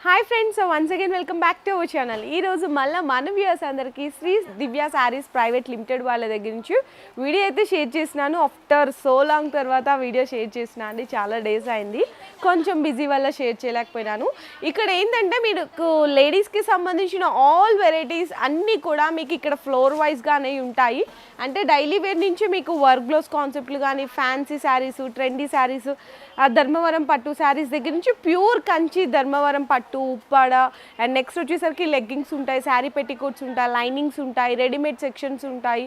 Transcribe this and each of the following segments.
Hi friends, so once again welcome back to our channel. ఈరోజు మళ్ళీ మన viewers అందరికీ శ్రీ దివ్య శారీస్ ప్రైవేట్ లిమిటెడ్ వాళ్ళ దగ్గర నుంచి వీడియో అయితే షేర్ చేసినాను. ఆఫ్టర్ సో లాంగ్ తర్వాత వీడియో షేర్ చేసిన అండి, చాలా డేస్ అయింది, కొంచెం బిజీ వల్ల షేర్ చేయలేకపోయినాను. ఇక్కడ ఏంటంటే మీకు లేడీస్కి సంబంధించిన ఆల్ వెరైటీస్ అన్నీ కూడా మీకు ఇక్కడ ఫ్లోర్ వైజ్గానే ఉంటాయి. అంటే డైలీ వేర్ నుంచి మీకు వర్క్ గ్లోస్ కాన్సెప్ట్లు కానీ, ఫ్యాన్సీ శారీస్, ట్రెండీ శారీస్, ధర్మవరం పట్టు శారీస్ దగ్గర నుంచి ప్యూర్ కంచి ధర్మవరం పట్టు, ఉప్పాడ, అండ్ నెక్స్ట్ వచ్చేసరికి లెగ్గింగ్స్ ఉంటాయి, శారీ పెట్టికోట్స్ ఉంటాయి, లైనింగ్స్ ఉంటాయి, రెడీమేడ్ సెక్షన్స్ ఉంటాయి,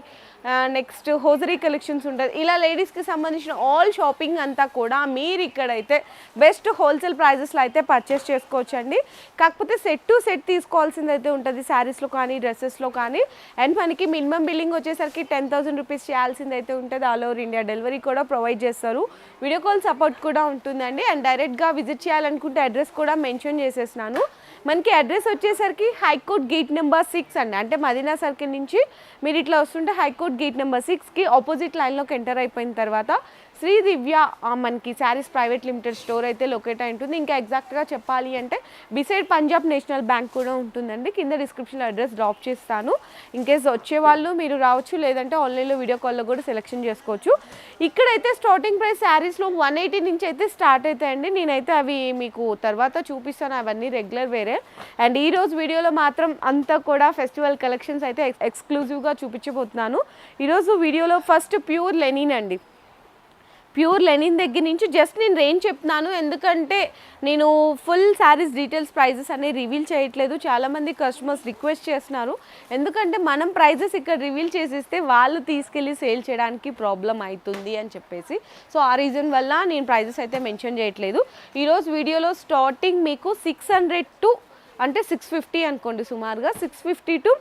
నెక్స్ట్ హోజరీ కలెక్షన్స్ ఉంటాయి. ఇలా లేడీస్కి సంబంధించిన ఆల్ షాపింగ్ అంతా కూడా మీరు ఇక్కడైతే బెస్ట్ హోల్సేల్ ప్రైజెస్లో అయితే పర్చేస్ చేసుకోవచ్చండి. కాకపోతే సెట్ టు సెట్ తీసుకోవాల్సింది అయితే ఉంటుంది శారీస్లో కానీ డ్రెస్సెస్లో కానీ. అండ్ మనకి మినిమం బిల్లింగ్ వచ్చేసరికి 10,000 రూపీస్ చేయాల్సింది అయితే ఉంటుంది. ఆల్ ఓవర్ ఇండియా డెలివరీ కూడా ప్రొవైడ్ చేస్తారు, వీడియో కాల్ సపోర్ట్ కూడా ఉంటుందండి. అండ్ డైరెక్ట్గా విజిట్ చేయాలనుకుంటే అడ్రస్ కూడా మెన్షన్ చేసేసినాను. మనకి అడ్రస్ వచ్చేసరికి హైకోర్ట్ గేట్ నెంబర్ 6 అండి. అంటే మదీనా సర్కిల్ నుంచి మీరు ఇట్లా వస్తుంటే హైకోర్ట్ గేట్ నెంబర్ 6కి ఆపోజిట్ లైన్లోకి ఎంటర్ అయిపోయిన తర్వాత శ్రీ దివ్య మనకి శారీస్ ప్రైవేట్ లిమిటెడ్ స్టోర్ అయితే లొకేట్ అయి ఉంటుంది. ఇంకా ఎగ్జాక్ట్గా చెప్పాలి అంటే బిసైడ్ పంజాబ్ నేషనల్ బ్యాంక్ కూడా ఉంటుందండి. కింద డిస్క్రిప్షన్లో అడ్రస్ డ్రాప్ చేస్తాను. ఇన్కేస్ వచ్చేవాళ్ళు మీరు రావచ్చు, లేదంటే ఆన్లైన్లో వీడియో కాల్లో కూడా సెలెక్షన్ చేసుకోవచ్చు. ఇక్కడైతే స్టార్టింగ్ ప్రైస్ శారీస్లో 180 నుంచి అయితే స్టార్ట్ అవుతాయండి. నేనైతే అవి మీకు తర్వాత చూపిస్తాను, అవన్నీ రెగ్యులర్ వేరే. అండ్ ఈరోజు వీడియోలో మాత్రం అంతా కూడా ఫెస్టివల్ కలెక్షన్స్ అయితే ఎక్స్క్లూజివ్గా చూపించబోతున్నాను. ఈరోజు వీడియోలో ఫస్ట్ ప్యూర్ లెనిన్ అండి. ప్యూర్ లెనిన్ దగ్గర నుంచి జస్ట్ నేను రేంజ్ చెప్తున్నాను, ఎందుకంటే నేను ఫుల్ శారీస్ డీటెయిల్స్ ప్రైజెస్ అనేవి రివీల్ చేయట్లేదు. చాలామంది కస్టమర్స్ రిక్వెస్ట్ చేస్తున్నారు, ఎందుకంటే మనం ప్రైజెస్ ఇక్కడ రివీల్ చేసేస్తే వాళ్ళు తీసుకెళ్ళి సేల్ చేయడానికి ప్రాబ్లం అవుతుంది అని చెప్పేసి. సో ఆ రీజన్ వల్ల నేను ప్రైజెస్ అయితే మెన్షన్ చేయట్లేదు. ఈరోజు వీడియోలో స్టార్టింగ్ మీకు 600 టు అంటే 650 అనుకోండి, సుమారుగా 650 టు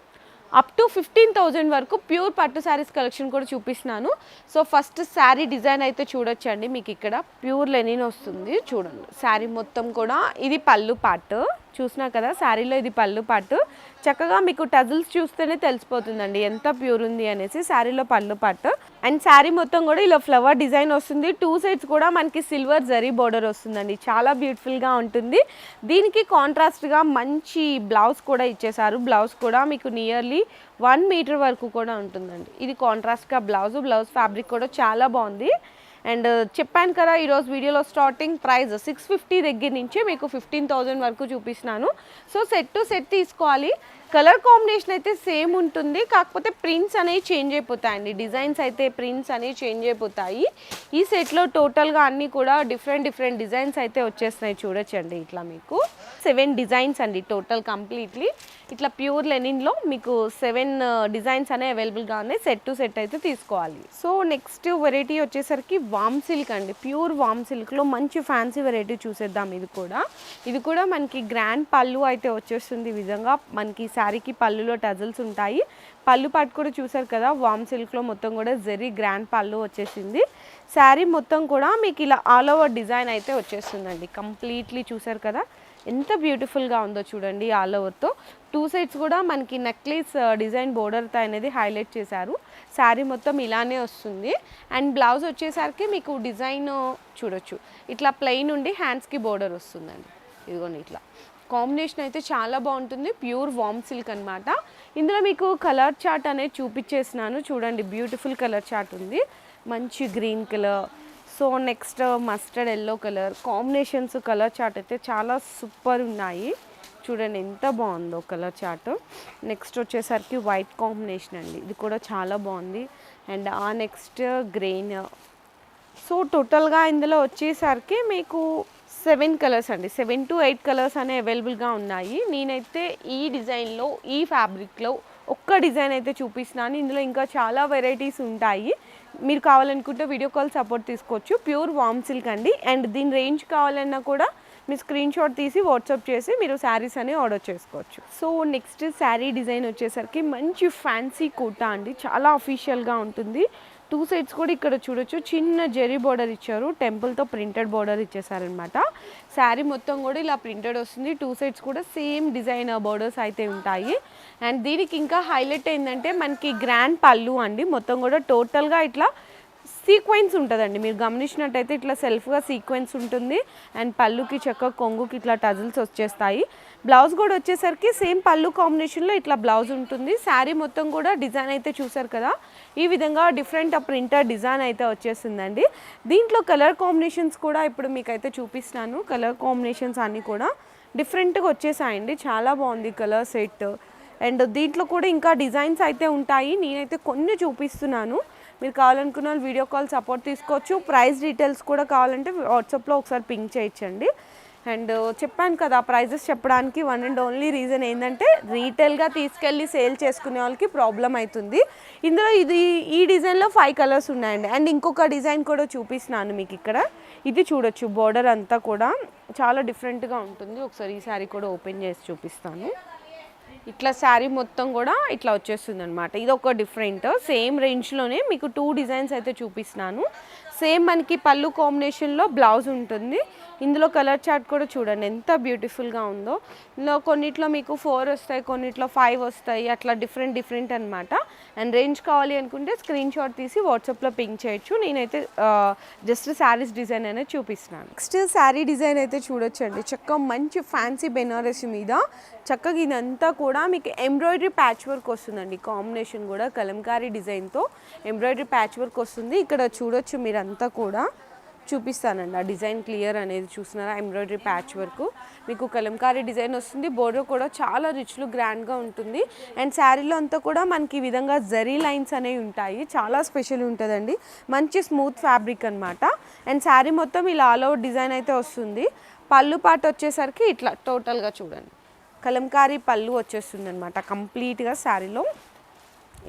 అప్ టు 15,000 వరకు ప్యూర్ పట్టు శారీస్ కలెక్షన్ కూడా చూపిస్తున్నాను. సో ఫస్ట్ శారీ డిజైన్ అయితే చూడొచ్చండి. మీకు ఇక్కడ ప్యూర్ లెనిన్ వస్తుంది, చూడండి శారీ మొత్తం కూడా. ఇది పళ్ళు పార్ట్ చూసినా కదా, శారీలో ఇది పళ్ళు పార్ట్. చక్కగా మీకు టజిల్స్ చూస్తేనే తెలిసిపోతుందండి ఎంత ప్యూర్ ఉంది అనేసి. శారీలో పళ్ళు పార్ట్ అండ్ శారీ మొత్తం కూడా ఇలా ఫ్లవర్ డిజైన్ వస్తుంది. 2 సైడ్స్ కూడా మనకి సిల్వర్ జరీ బోర్డర్ వస్తుందండి, చాలా బ్యూటిఫుల్గా ఉంటుంది. దీనికి కాంట్రాస్ట్గా మంచి బ్లౌజ్ కూడా ఇచ్చేసారు. బ్లౌజ్ కూడా మీకు నియర్లీ 1 మీటర్ వరకు కూడా ఉంటుందండి. ఇది కాంట్రాస్ట్గా బ్లౌజ్ ఫ్యాబ్రిక్ కూడా చాలా బాగుంది. అండ్ చెప్పాను కదా, ఈరోజు వీడియోలో స్టార్టింగ్ ప్రైస్ 650 దగ్గర నుంచి మీకు 15,000 వరకు చూపిస్తున్నాను. సో సెట్ టు సెట్ తీసుకోవాలి. కలర్ కాంబినేషన్ అయితే సేమ్ ఉంటుంది, కాకపోతే ప్రింట్స్ అనేవి చేంజ్ అయిపోతాయండి. డిజైన్స్ అయితే ప్రింట్స్ అనేవి చేంజ్ అయిపోతాయి. ఈ సెట్లో టోటల్గా అన్నీ కూడా డిఫరెంట్ డిజైన్స్ అయితే వచ్చేస్తున్నాయి. చూడొచ్చండి, ఇట్లా మీకు 7 డిజైన్స్ అండి టోటల్ కంప్లీట్లీ. ఇట్లా ప్యూర్ లెనిన్లో మీకు 7 డిజైన్స్ అనేవి అవైలబుల్గా ఉన్నాయి. సెట్ టు సెట్ అయితే తీసుకోవాలి. సో నెక్స్ట్ వెరైటీ వచ్చేసరికి వామ్ సిల్క్ అండి. ప్యూర్ వామ్ సిల్క్లో మంచి ఫ్యాన్సీ వెరైటీ చూసేద్దాం. ఇది కూడా మనకి గ్రాండ్ పళ్ళు అయితే వచ్చేస్తుంది. ఈ విధంగా మనకి శారీకి పళ్ళులో టజల్స్ ఉంటాయి. పళ్ళు పాటు కూడా చూసారు కదా, వామ్ సిల్క్లో మొత్తం కూడా జరీ గ్రాండ్ పళ్ళు వచ్చేసింది. శారీ మొత్తం కూడా మీకు ఇలా ఆల్ ఓవర్ డిజైన్ అయితే వచ్చేస్తుందండి కంప్లీట్లీ. చూసారు కదా ఎంత బ్యూటిఫుల్గా ఉందో చూడండి. ఆల్ ఓవర్తో 2 సైడ్స్ కూడా మనకి నెక్లెస్ డిజైన్ బోర్డర్తో అనేది హైలైట్ చేశారు. శారీ మొత్తం ఇలానే వస్తుంది. అండ్ బ్లౌజ్ వచ్చేసరికి మీకు డిజైన్ చూడొచ్చు, ఇట్లా ప్లెయిన్ ఉండి హ్యాండ్స్కి బోర్డర్ వస్తుందండి. ఇదిగోండి ఇట్లా కాంబినేషన్ అయితే చాలా బాగుంటుంది. ప్యూర్ వామ్ సిల్క్ అనమాట. ఇందులో మీకు కలర్ చార్ట్ అనేది చూపించేసినాను, చూడండి బ్యూటిఫుల్ కలర్ చార్ట్ ఉంది. మంచి green colour, so next mustard yellow colour combinations. Colour chart అయితే చాలా సూపర్ ఉన్నాయి, చూడండి ఎంత బాగుందో కలర్ చార్ట్. నెక్స్ట్ వచ్చేసరికి వైట్ కాంబినేషన్ అండి, ఇది కూడా చాలా బాగుంది. అండ్ ఆ నెక్స్ట్ గ్రీన్. సో టోటల్గా ఇందులో వచ్చేసరికి మీకు 7 కలర్స్ అండి, 7 to 8 కలర్స్ అనేవి అవైలబుల్గా ఉన్నాయి. నేనైతే ఈ డిజైన్లో ఈ ఫ్యాబ్రిక్లో ఒక్క డిజైన్ అయితే చూపిస్తున్నాను. ఇందులో ఇంకా చాలా వెరైటీస్ ఉంటాయి. మీరు కావాలనుకుంటే వీడియో కాల్ సపోర్ట్ తీసుకోవచ్చు. ప్యూర్ వామ్ సిల్క్ అండి. అండ్ దీని రేంజ్ కావాలన్నా కూడా మీ స్క్రీన్ షాట్ తీసి వాట్సాప్ చేసి మీరు శారీస్ అని ఆర్డర్ చేసుకోవచ్చు. సో నెక్స్ట్ శారీ డిజైన్ వచ్చేసరికి మంచి ఫ్యాన్సీ కోటా అండి, చాలా అఫీషియల్గా ఉంటుంది. 2 సైడ్స్ కూడా ఇక్కడ చూడొచ్చు చిన్న జెరీ బోర్డర్ ఇచ్చారు, టెంపుల్తో ప్రింటెడ్ బోర్డర్ ఇచ్చేసారనమాట. శారీ మొత్తం కూడా ఇలా ప్రింటెడ్ వస్తుంది. 2 సైడ్స్ కూడా సేమ్ డిజైన్ బోర్డర్స్ అయితే ఉంటాయి. అండ్ దీనికి ఇంకా హైలైట్ ఏంటంటే మనకి గ్రాండ్ పళ్ళు అండి. మొత్తం కూడా టోటల్గా ఇట్లా సీక్వెన్స్ ఉంటుందండి. మీరు గమనించినట్టయితే ఇట్లా సెల్ఫ్గా సీక్వెన్స్ ఉంటుంది అండ్ పళ్ళుకి చక్క కొంగుకి ఇట్లా టజిల్స్ వచ్చేస్తాయి. బ్లౌజ్ కూడా వచ్చేసరికి సేమ్ పళ్ళు కాంబినేషన్లో ఇట్లా బ్లౌజ్ ఉంటుంది. శారీ మొత్తం కూడా డిజైన్ అయితే చూసారు కదా, ఈ విధంగా డిఫరెంట్ ప్రింటర్ డిజైన్ అయితే వచ్చేసిందండి. దీంట్లో కలర్ కాంబినేషన్స్ కూడా ఇప్పుడు మీకైతే చూపిస్తాను. కలర్ కాంబినేషన్స్ అన్నీ కూడా డిఫరెంట్గా వచ్చేసాయండి. చాలా బాగుంది కలర్ సెట్. అండ్ దీంట్లో కూడా ఇంకా డిజైన్స్ అయితే ఉంటాయి. నేనైతే కొన్ని చూపిస్తున్నాను. మీరు కావాలనుకున్న వీడియో కాల్ సపోర్ట్ తీసుకోవచ్చు. ప్రైస్ డీటెయిల్స్ కూడా కావాలంటే వాట్సాప్లో ఒకసారి పింక్ చేయొచ్చండి. అండ్ చెప్పాను కదా, ప్రైజెస్ చెప్పడానికి వన్ అండ్ ఓన్లీ రీజన్ ఏంటంటే రీటైల్గా తీసుకెళ్ళి సేల్ చేసుకునే వాళ్ళకి ప్రాబ్లం అవుతుంది. ఇందులో ఈ డిజైన్లో 5 కలర్స్ ఉన్నాయండి. అండ్ ఇంకొక డిజైన్ కూడా చూపిస్తున్నాను మీకు ఇక్కడ. ఇది చూడొచ్చు, బోర్డర్ అంతా కూడా చాలా డిఫరెంట్గా ఉంటుంది. ఒకసారి ఈ శారీ కూడా ఓపెన్ చేసి చూపిస్తాను. ఇట్లా శారీ మొత్తం కూడా ఇట్లా వచ్చేస్తుంది అనమాట. ఇది ఒక డిఫరెంట్ సేమ్ రేంజ్లోనే మీకు 2 డిజైన్స్ అయితే చూపిస్తున్నాను. సేమ్ మనకి పళ్ళు కాంబినేషన్లో బ్లౌజ్ ఉంటుంది. ఇందులో కలర్ చార్ట్ కూడా చూడండి ఎంత బ్యూటిఫుల్గా ఉందో. ఇందులో కొన్నిట్లో మీకు 4 వస్తాయి, కొన్నిట్లో 5 వస్తాయి, అట్లా డిఫరెంట్ అనమాట. అండ్ రేంజ్ కావాలి అనుకుంటే స్క్రీన్ షాట్ తీసి వాట్సాప్లో పింక్ చేయొచ్చు. నేనైతే జస్ట్ శారీస్ డిజైన్ అనేది చూపిస్తున్నాను. నెక్స్ట్ శారీ డిజైన్ అయితే చూడొచ్చండి. చక్కగా మంచి ఫ్యాన్సీ బెనారస్ మీద చక్కగా ఇదంతా కూడా మీకు ఎంబ్రాయిడరీ ప్యాచ్ వర్క్ వస్తుందండి. కాంబినేషన్ కూడా కలంకారీ డిజైన్తో ఎంబ్రాయిడరీ ప్యాచ్ వర్క్ వస్తుంది. ఇక్కడ చూడొచ్చు మీరంతా కూడా చూపిస్తానండి. ఆ డిజైన్ క్లియర్ అనేది చూస్తున్నారా, ఎంబ్రాయిడరీ ప్యాచ్ వర్క్ మీకు కలంకారీ డిజైన్ వస్తుంది. బోర్డర్ కూడా చాలా రిచ్లు గ్రాండ్గా ఉంటుంది. అండ్ శారీలో అంతా కూడా మనకి ఈ విధంగా జరీ లైన్స్ అనేవి ఉంటాయి. చాలా స్పెషల్ ఉంటుందండి. మంచి స్మూత్ ఫ్యాబ్రిక్ అనమాట. అండ్ శారీ మొత్తం ఇలా ఆల్ ఓవర్ డిజైన్ అయితే వస్తుంది. పళ్ళు పాట వచ్చేసరికి ఇట్లా టోటల్గా చూడండి కలంకారీ పళ్ళు వచ్చేస్తుంది అనమాట. కంప్లీట్గా శారీలో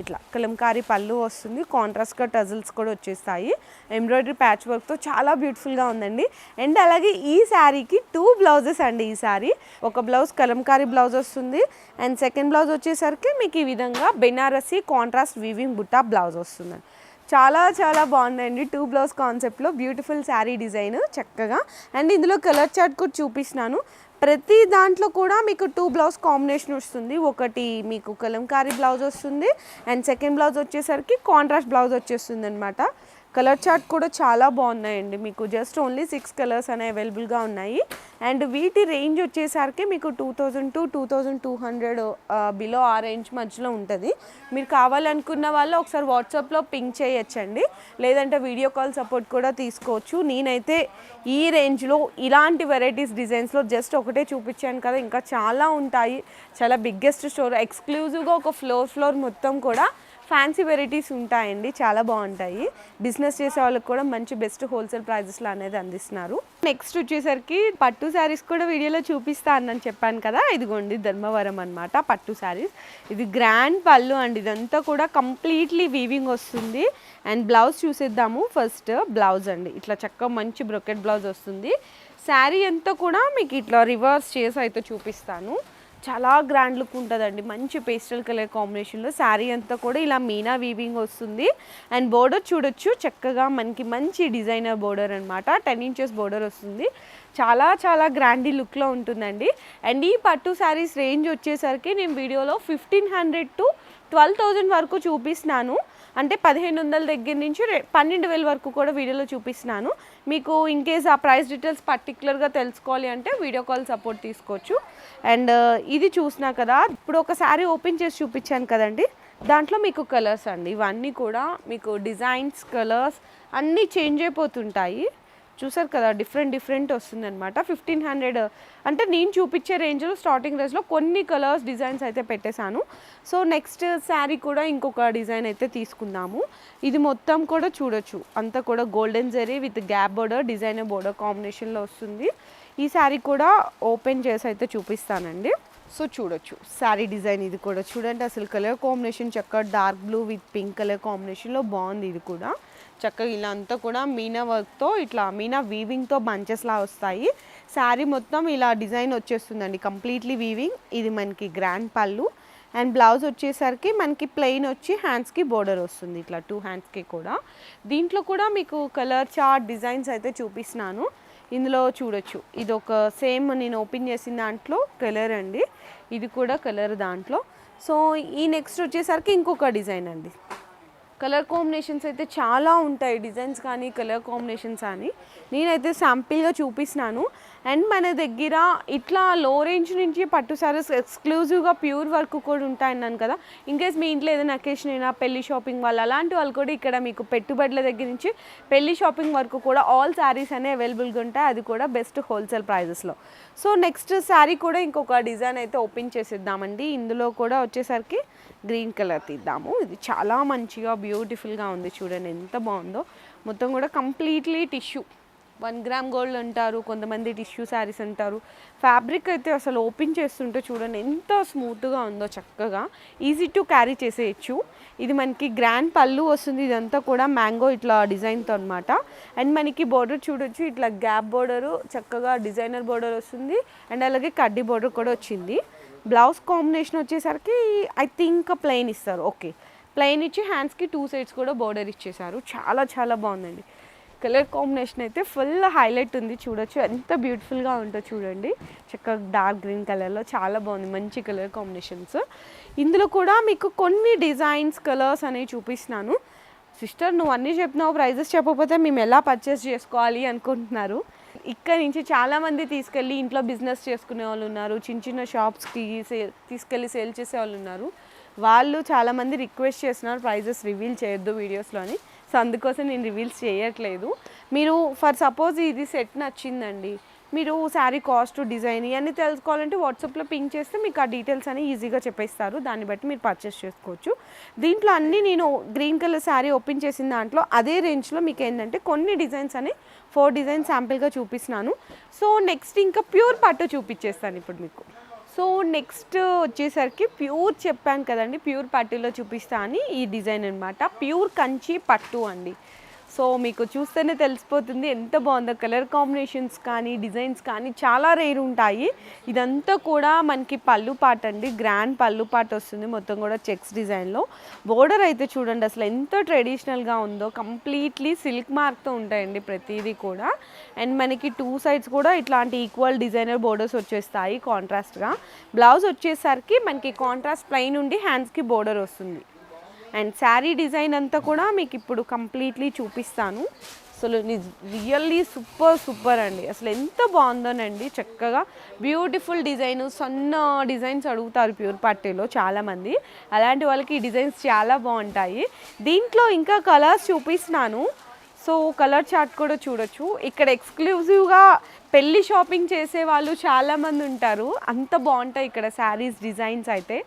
ఇట్లా కలంకారీ పళ్ళు వస్తుంది. కాంట్రాస్ట్గా టజిల్స్ కూడా వచ్చేస్తాయి. ఎంబ్రాయిడరీ ప్యాచ్ వర్క్తో చాలా బ్యూటిఫుల్గా ఉందండి. అండ్ అలాగే ఈ శారీకి 2 బ్లౌజెస్ అండి. ఈ శారీ ఒక బ్లౌజ్ కలంకారీ బ్లౌజ్ వస్తుంది. అండ్ సెకండ్ బ్లౌజ్ వచ్చేసరికి మీకు ఈ విధంగా Banarasi contrast weaving Butta blouse వస్తుందండి. చాలా చాలా బాగుందండి. 2 బ్లౌజ్ కాన్సెప్ట్లో బ్యూటిఫుల్ శారీ డిజైన్ చక్కగా. అండ్ ఇందులో కలర్ చార్ట్ కూడా చూపిస్తున్నాను. ప్రతి దాంట్లో కూడా మీకు 2 బ్లౌజ్ కాంబినేషన్ వస్తుంది. ఒకటి మీకు కలంకారీ బ్లౌజ్ వస్తుంది అండ్ సెకండ్ బ్లౌజ్ వచ్చేసరికి కాంట్రాస్ట్ బ్లౌజ్ వచ్చేస్తుంది అనమాట. కలర్ చార్ట్ కూడా చాలా బాగున్నాయండి. మీకు జస్ట్ ఓన్లీ 6 కలర్స్ అనేవి అవైలబుల్గా ఉన్నాయి. అండ్ వీటి రేంజ్ వచ్చేసరికి మీకు 2000 to 2200 బిలో ఆ రేంజ్ మధ్యలో ఉంటుంది. మీరు కావాలనుకున్న వాళ్ళు ఒకసారి వాట్సాప్లో పింక్ చేయొచ్చండి, లేదంటే వీడియో కాల్ సపోర్ట్ కూడా తీసుకోవచ్చు. నేనైతే ఈ రేంజ్లో ఇలాంటి వెరైటీస్ డిజైన్స్లో జస్ట్ ఒకటే చూపించాను కదా, ఇంకా చాలా ఉంటాయి. చాలా బిగ్గెస్ట్ స్టోర్, ఎక్స్క్లూజివ్గా ఒక ఫ్లోర్ మొత్తం కూడా ఫ్యాన్సీ వెరైటీస్ ఉంటాయండి. చాలా బాగుంటాయి. బిజినెస్ చేసే వాళ్ళకి కూడా మంచి బెస్ట్ హోల్సేల్ ప్రైజెస్లో అనేది అందిస్తున్నారు. నెక్స్ట్ వచ్చేసరికి పట్టు శారీస్ కూడా వీడియోలో చూపిస్తా అని చెప్పాను కదా. ఇదిగోండి ధర్మవరం అనమాట పట్టు శారీస్. ఇది గ్రాండ్ పళ్ళు అండి. ఇదంతా కూడా కంప్లీట్లీ వీవింగ్ వస్తుంది. అండ్ బ్లౌజ్ చూసేద్దాము. ఫస్ట్ బ్లౌజ్ అండి. ఇట్లా చక్కగా మంచి బ్రొకెట్ బ్లౌజ్ వస్తుంది. శారీ అంతా కూడా మీకు ఇట్లా రివర్స్ చేసి అయితే చూపిస్తాను. చాలా గ్రాండ్ లుక్ ఉంటుందండి. మంచి పేస్టల్ కలర్ కాంబినేషన్లో శారీ అంతా కూడా ఇలా మీనా వీవింగ్ వస్తుంది. అండ్ బోర్డర్ చూడొచ్చు చక్కగా మనకి మంచి డిజైనర్ బోర్డర్ అనమాట. 10 inches బోర్డర్ వస్తుంది. చాలా చాలా గ్రాండీ లుక్లో ఉంటుందండి. అండ్ ఈ పట్టు శారీస్ రేంజ్ వచ్చేసరికి నేను వీడియోలో 1500 to 12,000 వరకు చూపిస్తున్నాను. అంటే 1500 దగ్గర నుంచి 12,000 వరకు కూడా వీడియోలో చూపిస్తున్నాను. మీకు ఇన్ కేస్ ఆ ప్రైస్ డీటెయిల్స్ పర్టికులర్గా తెలుసుకోవాలి అంటే వీడియో కాల్ సపోర్ట్ తీసుకోవచ్చు. అండ్ ఇది చూసినా కదా, ఇప్పుడు ఒక శారీ ఓపెన్ చేసి చూపించాను కదండి, దాంట్లో మీకు కలర్స్ అండి. ఇవన్నీ కూడా మీకు డిజైన్స్ కలర్స్ అన్నీ చేంజ్ అయిపోతుంటాయి. చూసారు కదా, డిఫరెంట్ వస్తుంది అనమాట. 1500 అంటే నేను చూపించే రేంజ్లో స్టార్టింగ్ రేంజ్లో కొన్ని కలర్స్ డిజైన్స్ అయితే పెట్టేశాను. సో నెక్స్ట్ శారీ కూడా ఇంకొక డిజైన్ అయితే తీసుకుందాము. ఇది మొత్తం కూడా చూడొచ్చు, అంతా కూడా golden zari with gap border designer border కాంబినేషన్లో వస్తుంది. ఈ శారీ కూడా ఓపెన్ చేసి అయితే చూపిస్తానండి. సో చూడొచ్చు శారీ డిజైన్. ఇది కూడా చూడండి, అసలు కలర్ కాంబినేషన్ చక్కగా dark blue with pink colour కాంబినేషన్లో బాగుంది. ఇది కూడా చక్కగా ఇలా అంతా కూడా మీనా వర్క్తో ఇట్లా మీనా వీవింగ్తో బంచెస్లా వస్తాయి. శారీ మొత్తం ఇలా డిజైన్ వచ్చేస్తుందండి, కంప్లీట్లీ వీవింగ్. ఇది మనకి గ్రాండ్ పళ్ళు. అండ్ బ్లౌజ్ వచ్చేసరికి మనకి ప్లెయిన్ వచ్చి హ్యాండ్స్కి బోర్డర్ వస్తుంది, ఇట్లా 2 హ్యాండ్స్కి కూడా. దీంట్లో కూడా మీకు కలర్ చార్ట్ డిజైన్స్ అయితే చూపిస్తున్నాను. ఇందులో చూడొచ్చు, ఇది ఒక సేమ్ నేను ఓపెన్ చేసిన దాంట్లో కలర్ అండి. ఇది కూడా కలర్ దాంట్లో. సో ఈ నెక్స్ట్ వచ్చేసరికి ఇంకొక డిజైన్ అండి. కలర్ కాంబినేషన్స్ అయితే చాలా ఉంటాయి, డిజైన్స్ కానీ కలర్ కాంబినేషన్స్ కానీ. నేనైతే శాంపిల్గా చూపిస్తున్నాను. అండ్ మన దగ్గర ఇట్లా లో రేంజ్ నుంచి పట్టు సారీస్ ఎక్స్క్లూజివ్గా ప్యూర్ వర్క్ కూడా ఉంటాయన్నాను కదా. ఇన్కేస్ మీ ఇంట్లో ఏదైనా అకేషన్ అయినా పెళ్లి షాపింగ్ వాళ్ళు అలాంటి వాళ్ళు కూడా ఇక్కడ మీకు పెట్టుబడుల దగ్గర నుంచి పెళ్లి షాపింగ్ వరకు కూడా ఆల్ శారీస్ అనేవి అవైలబుల్గా ఉంటాయి, అది కూడా బెస్ట్ హోల్సేల్ ప్రైజెస్లో. సో నెక్స్ట్ శారీ కూడా ఇంకొక డిజైన్ అయితే ఓపెన్ చేసేద్దామండి. ఇందులో కూడా వచ్చేసరికి గ్రీన్ కలర్ తీద్దాము. ఇది చాలా మంచిగా బ్యూటిఫుల్గా ఉంది, చూడండి ఎంత బాగుందో. మొత్తం కూడా కంప్లీట్లీ టిష్యూ, 1 గ్రామ్ గోల్డ్ అంటారు, కొంతమంది టిష్యూ శారీస్ అంటారు. ఫ్యాబ్రిక్ అయితే అసలు ఓపెన్ చేస్తుంటే చూడండి ఎంత స్మూత్గా ఉందో, చక్కగా ఈజీ టు క్యారీ చేసేయచ్చు. ఇది మనకి గ్రాండ్ పళ్ళు వస్తుంది, ఇదంతా కూడా మ్యాంగో ఇట్లా డిజైన్తో అనమాట. అండ్ మనకి బోర్డర్ చూడొచ్చు, ఇట్లా గ్యాప్ బోర్డరు చక్కగా డిజైనర్ బోర్డర్ వస్తుంది. అండ్ అలాగే కడ్డీ బోర్డర్ కూడా వచ్చింది. బ్లౌజ్ కాంబినేషన్ వచ్చేసరికి ఐ థింక్ ప్లెయిన్ ఇస్తారు. ఓకే, ప్లెయిన్ ఇచ్చి హ్యాండ్స్కి 2 సైడ్స్ కూడా బోర్డర్ ఇచ్చేసారు. చాలా చాలా బాగుందండి. కలర్ కాంబినేషన్ అయితే ఫుల్ హైలైట్ ఉంది, చూడొచ్చు ఎంత బ్యూటిఫుల్గా ఉంటుందో చూడండి. చక్కగా డార్క్ గ్రీన్ కలర్లో చాలా బాగుంది, మంచి కలర్ కాంబినేషన్స్. ఇందులో కూడా మీకు కొన్ని డిజైన్స్ కలర్స్ అనేవి చూపిస్తున్నాను. సిస్టర్ నువ్వు అన్నీ చెప్పినావు, ప్రైజెస్ చెప్పకపోతే మేము ఎలా పర్చేస్ చేసుకోవాలి అనుకుంటున్నారు. ఇక్కడ నుంచి చాలామంది తీసుకెళ్ళి ఇంట్లో బిజినెస్ చేసుకునే వాళ్ళు ఉన్నారు, చిన్న చిన్న షాప్స్కి తీసుకెళ్ళి సేల్ చేసే వాళ్ళు ఉన్నారు. వాళ్ళు చాలామంది రిక్వెస్ట్ చేస్తున్నారు ప్రైజెస్ రివీల్ చేయొద్దు వీడియోస్లోని. సో అందుకోసం నేను రివీల్స్ చేయట్లేదు. మీరు ఫర్ సపోజ్ ఇది సెట్ నచ్చిందండి, మీరు శారీ కాస్ట్ డిజైన్ ఇవన్నీ తెలుసుకోవాలంటే వాట్సాప్లో పింక్ చేస్తే మీకు ఆ డీటెయిల్స్ అని ఈజీగా చెప్పేస్తారు, దాన్ని బట్టి మీరు పర్చేస్ చేసుకోవచ్చు. దీంట్లో అన్నీ నేను గ్రీన్ కలర్ శారీ ఓపెన్ చేసిన దాంట్లో అదే రేంజ్లో మీకు ఏంటంటే కొన్ని డిజైన్స్ అని 4 డిజైన్స్ శాంపిల్గా చూపిస్తున్నాను. సో నెక్స్ట్ ఇంకా ప్యూర్ పట్టు చూపించేస్తాను ఇప్పుడు మీకు. సో నెక్స్ట్ వచ్చేసరికి ప్యూర్ చెప్పాను కదండి, ప్యూర్ పట్టులో చూపిస్తా అని ఈ డిజైన్ అనమాట. ప్యూర్ కంచి పట్టు అండి. సో మీకు చూస్తేనే తెలిసిపోతుంది ఎంత బాగుందో. కలర్ కాంబినేషన్స్ కానీ డిజైన్స్ కానీ చాలా రేర్ ఉంటాయి. ఇదంతా కూడా మనకి పళ్ళు పాట అండి, గ్రాండ్ పళ్ళు పాట వస్తుంది, మొత్తం కూడా చెక్స్ డిజైన్లో. బోర్డర్ అయితే చూడండి అసలు ఎంత ట్రెడిషనల్గా ఉందో, కంప్లీట్లీ సిల్క్ మార్క్తో ఉంటాయండి ప్రతిదీ కూడా. అండ్ మనకి 2 సైడ్స్ కూడా ఇట్లాంటి ఈక్వల్ డిజైనర్ బోర్డర్స్ వచ్చేస్తాయి కాంట్రాస్ట్గా. బ్లౌజ్ వచ్చేసరికి మనకి కాంట్రాస్ట్ ప్లెయిన్ ఉండి హ్యాండ్స్కి బోర్డర్ వస్తుంది. అండ్ శారీ డిజైన్ అంతా కూడా మీకు ఇప్పుడు కంప్లీట్లీ చూపిస్తాను. అసలు రియల్లీ సూపర్ అండి, అసలు ఎంత బాగుందోనండి. చక్కగా బ్యూటిఫుల్ డిజైన్, సన్న డిజైన్స్ అడుగుతారు ప్యూర్ పట్టులో చాలామంది, అలాంటి వాళ్ళకి ఈ డిజైన్స్ చాలా బాగుంటాయి. దీంట్లో ఇంకా కలర్స్ చూపిస్తున్నాను. సో కలర్ చార్ట్ కూడా చూడొచ్చు. ఇక్కడ ఎక్స్క్లూజివ్గా పెళ్ళి షాపింగ్ చేసే వాళ్ళు చాలామంది ఉంటారు, అంత బాగుంటాయి ఇక్కడ శారీస్ డిజైన్స్ అయితే.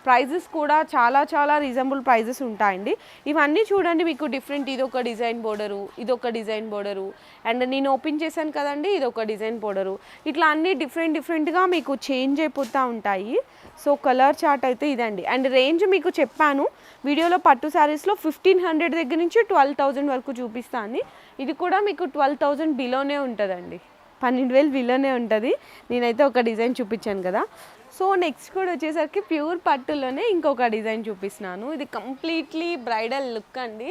ప్రైజెస్ కూడా చాలా చాలా రీజనబుల్ ప్రైజెస్ ఉంటాయండి. ఇవన్నీ చూడండి మీకు డిఫరెంట్, ఇదొక డిజైన్ బోర్డరు, ఇదొక డిజైన్ బోర్డరు, అండ్ నేను ఓపెన్ చేశాను కదండి ఇదొక డిజైన్ బోర్డరు. ఇట్లా అన్నీ డిఫరెంట్గా మీకు చేంజ్ అయిపోతూ ఉంటాయి. సో కలర్ చార్ట్ అయితే ఇదండి. అండ్ రేంజ్ మీకు చెప్పాను వీడియోలో, పట్టు శారీస్లో 1500 దగ్గర నుంచి 12,000 వరకు చూపిస్తాను. ఇది కూడా మీకు 12,000 బిలోనే ఉంటుందండి, 12,000 బిలోనే ఉంటుంది. నేనైతే ఒక డిజైన్ చూపించాను కదా. సో నెక్స్ట్ కూడా వచ్చేసరికి ప్యూర్ పట్టులోనే ఇంకొక డిజైన్ చూపిస్తున్నాను. ఇది కంప్లీట్లీ బ్రైడల్ లుక్ అండి.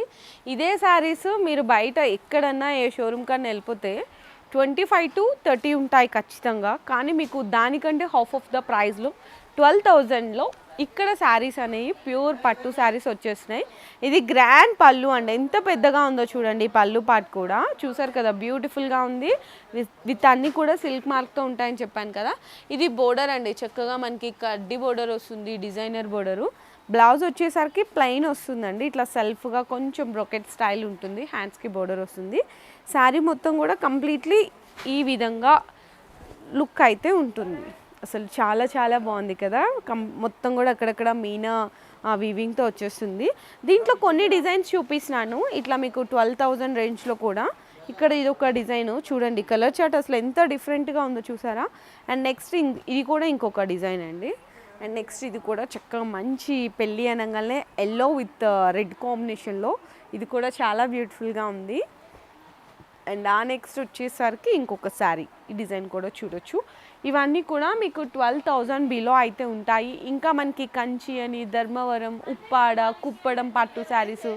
ఇదే శారీస్ మీరు బయట ఎక్కడన్నా ఏ షోరూమ్ కన్నా వెళ్ళిపోతే 25 to 30 ఉంటాయి ఖచ్చితంగా, కానీ మీకు దానికంటే హాఫ్ ఆఫ్ ద ప్రైస్లో 12,000లో ఇక్కడ శారీస్ అనేవి ప్యూర్ పట్టు శారీస్ వచ్చేస్తున్నాయి. ఇది గ్రాండ్ పళ్ళు అండి, ఎంత పెద్దగా ఉందో చూడండి. పళ్ళు పాట్ కూడా చూసారు కదా, బ్యూటిఫుల్గా ఉంది. విత్ అన్నీ కూడా సిల్క్ మార్క్తో ఉంటాయని చెప్పాను కదా. ఇది బోర్డర్ అండి, చక్కగా మనకి కడ్డీ బోర్డర్ వస్తుంది, డిజైనర్ బోర్డరు. బ్లౌజ్ వచ్చేసరికి ప్లెయిన్ వస్తుందండి, ఇట్లా సెల్ఫ్గా కొంచెం బ్రొకెట్ స్టైల్ ఉంటుంది, హ్యాండ్స్కి బోర్డర్ వస్తుంది. శారీ మొత్తం కూడా కంప్లీట్లీ ఈ విధంగా లుక్ అయితే ఉంటుంది. అసలు చాలా చాలా బాగుంది కదా. మొత్తం కూడా అక్కడక్కడ మీనా వీవింగ్తో వచ్చేస్తుంది. దీంట్లో కొన్ని డిజైన్స్ చూపిస్తున్నాను, ఇట్లా మీకు 12,000 రేంజ్లో కూడా. ఇక్కడ ఇది ఒక డిజైన్ చూడండి, కలర్ చార్ట్ అసలు ఎంత డిఫరెంట్గా ఉందో చూసారా. అండ్ నెక్స్ట్ ఇది కూడా ఇంకొక డిజైన్ అండి. అండ్ నెక్స్ట్ ఇది కూడా చక్కగా మంచి పెళ్ళి అనగానే ఎల్లో విత్ రెడ్ కాంబినేషన్లో, ఇది కూడా చాలా బ్యూటిఫుల్గా ఉంది. అండ్ ఆ నెక్స్ట్ వచ్చేసరికి ఇంకొక శారీ, ఈ డిజైన్ కూడా చూడొచ్చు. ఇవన్నీ కూడా మీకు 12,000 బిలో అయితే ఉంటాయి. ఇంకా మనకి కంచి అని, ధర్మవరం, ఉప్పాడ, కుప్పడం పట్టు శారీస్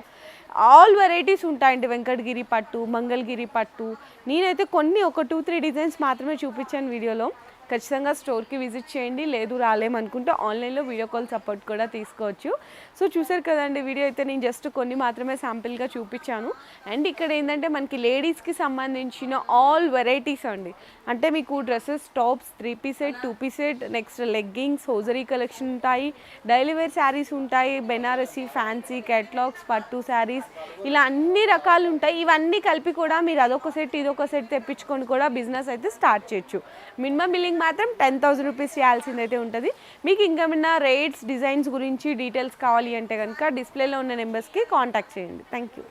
ఆల్ వెరైటీస్ ఉంటాయండి. వెంకటగిరి పట్టు, మంగళగిరి పట్టు. నేనైతే కొన్ని ఒక 2-3 డిజైన్స్ మాత్రమే చూపించాను వీడియోలో. ఖచ్చితంగా స్టోర్కి విజిట్ చేయండి. లేదు రాలేమనుకుంటే ఆన్లైన్లో వీడియో కాల్ సపోర్ట్ కూడా తీసుకోవచ్చు. సో చూసారు కదండి, వీడియో అయితే నేను జస్ట్ కొన్ని మాత్రమే శాంపిల్గా చూపించాను. అండ్ ఇక్కడ ఏంటంటే మనకి లేడీస్కి సంబంధించిన ఆల్ వెరైటీస్ అండి. అంటే మీకు dresses, tops, 3 piece set, 2 piece set, next leggings, hosiery collection ఉంటాయి, డైలీ వేర్ శారీస్ ఉంటాయి, బెనారసీ, ఫ్యాన్సీ, కేటలాగ్స్, పట్టు శారీస్, ఇలా అన్ని రకాలు ఉంటాయి. ఇవన్నీ కలిపి కూడా మీరు అదొక సెట్ ఇదొక సెట్ తెప్పించుకొని కూడా బిజినెస్ అయితే స్టార్ట్ చేయొచ్చు. మినిమం బిల్లింగ్ మాత్రం 10,000 రూపీస్ చేయాల్సిందైతే ఉంటుంది. మీకు ఇంకేమైనా రేట్స్, డిజైన్స్ గురించి డీటెయిల్స్ కావాలి అంటే కనుక డిస్ప్లేలో ఉన్న నెంబర్స్కి కాంటాక్ట్ చేయండి. Thank you.